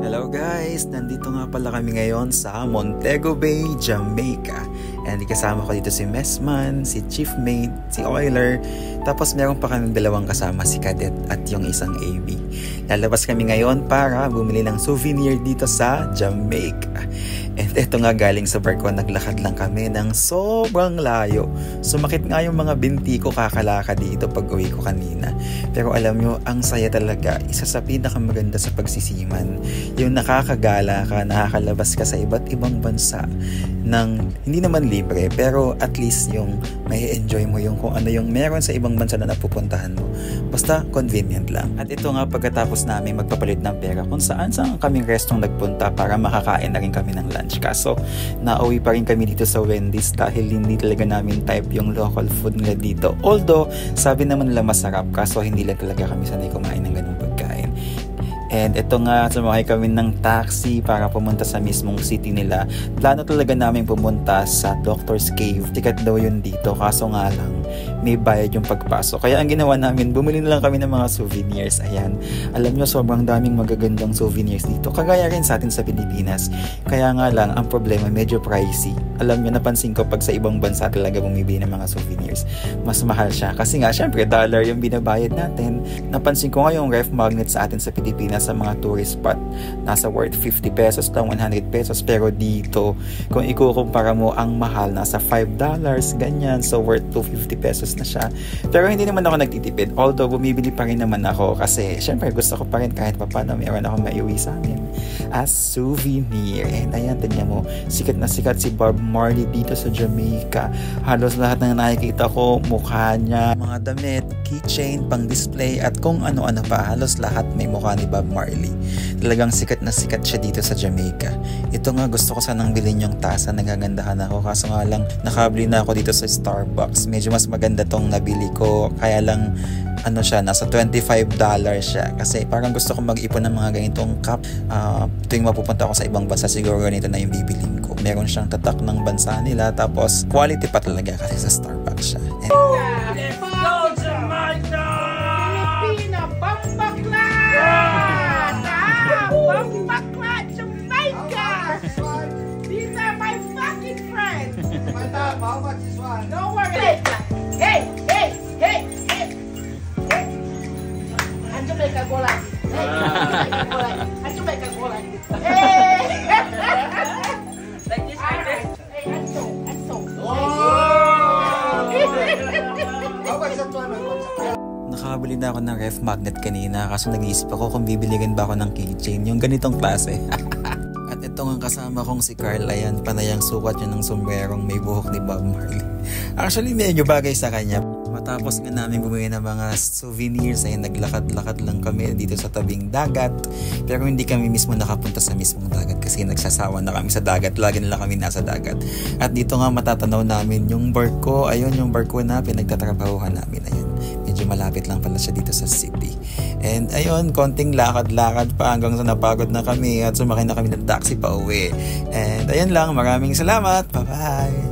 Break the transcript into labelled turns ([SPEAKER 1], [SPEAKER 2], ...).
[SPEAKER 1] Hello guys! Nandito nga pala kami ngayon sa Montego Bay, Jamaica. And kasama ko dito si Messman, si Chief Mate, si Euler. Tapos meron pa kaming dalawang kasama, si Cadet at yung isang AB. Lalabas kami ngayon para bumili ng souvenir dito sa Jamaica. And eto nga, galing sa barko, naglakad lang kami ng sobrang layo. Sumakit nga yung mga binti ko kakalakad dito pag uwi ko kanina. Pero alam nyo, ang saya talaga. Isa sa pinakamaganda sa pagsisiman. Yung nakakagala ka, nakakalabas ka sa iba't ibang bansa ng hindi naman libre, pero at least yung may enjoy mo yung kung ano yung meron sa ibang bansa na napupuntahan mo. Basta convenient lang. At ito nga, pagkatapos namin magpapalit ng pera kung saan kaming restong nagpunta para makakain na rin kami ng lunch. Kaso nauwi pa rin kami dito sa Wendy's dahil hindi talaga namin type yung local food nila dito. Although sabi naman nila masarap, kaso hindi lang talaga kami sanay kumain ng ganung pagkain. And ito nga, sumakay kami ng taxi para pumunta sa mismong city nila. Plano talaga namin pumunta sa Doctor's Cave. Ticket daw yun dito, kaso nga lang may bayad yung pagpasok. Kaya ang ginawa namin, bumili na lang kami ng mga souvenirs. Ayan, alam nyo, sobrang daming magagandang souvenirs dito. Kagaya rin sa atin sa Pilipinas. Kaya nga lang, ang problema, medyo pricey. Alam nyo, napansin ko pag sa ibang bansa talaga bumibili ng mga souvenirs, mas mahal siya. Kasi nga, syempre, dollar yung binabayad natin. Napansin ko nga yung ref magnet sa atin sa Pilipinas sa mga tourist spot, nasa worth 50 pesos lang, 100 pesos. Pero dito, kung ikukumpara mo, ang mahal, nasa $5, ganyan. So, worth 250 pesos na siya. Pero hindi naman ako nagtitipid. Although, bumibili pa rin naman ako kasi, syempre, gusto ko pa rin kahit papano meron ako maiuwi sa amin as souvenir. And ayan, tignan mo, sikat na sikat si Bob Marley dito sa Jamaica. Halos lahat ng nakikita ko, mukha niya, mga damit, keychain, pang display, at kung ano-ano pa. Halos lahat may mukha ni Bob Marley. Talagang sikat na sikat siya dito sa Jamaica. Ito nga, gusto ko sanang bilhin yung tasa, nagagandahan ako, kaso nga lang nakabili na ako dito sa Starbucks. Medyo mas maganda tong nabili ko, kaya lang ano siya, nasa $25 siya. Kasi parang gusto ko mag-ipon ng mga ganitong cup tuwing mapupunta ako sa ibang bansa. Siguro ganito na yung bibilin ko. Meron siyang tatak ng bansa nila, tapos quality pa talaga kasi sa Starbucks siya. And
[SPEAKER 2] let's go Jamaica! Filipina, Bambakla! Bambakla, Jamaica! These are my fucking friends!
[SPEAKER 3] Madam, how much is one?
[SPEAKER 2] Don't worry! Hey! Ang Jamaica go like this. Ang Jamaica go like this. Hey! Like this, like this. Hey, that's so.
[SPEAKER 3] How much that one?
[SPEAKER 1] nakabili na ako ng ref magnet kanina, kaso nag-iisip ako kung bibiligan ba ako ng keychain, yung ganitong klase. At ito nga kasama kong si Carl, ayan, panayang sukat niya ng sombrerong may buhok ni Bob Marley. Actually, medyo bagay sa kanya. Matapos nga namin bumili ng mga souvenirs, ay naglakad-lakad lang kami dito sa tabing dagat. Pero hindi kami mismo nakapunta sa mismong dagat kasi nagsasawa na kami sa dagat. Lagi na lang kami nasa dagat. At dito nga matatanaw namin yung barko. Ayun, yung barko na pinagtatrabahuhan namin. Ayun, medyo malapit lang pala siya dito sa city. And ayun, konting lakad-lakad pa hanggang sa napagod na kami at sumakay na kami ng taxi pa uwi. And ayun lang, maraming salamat. Bye-bye!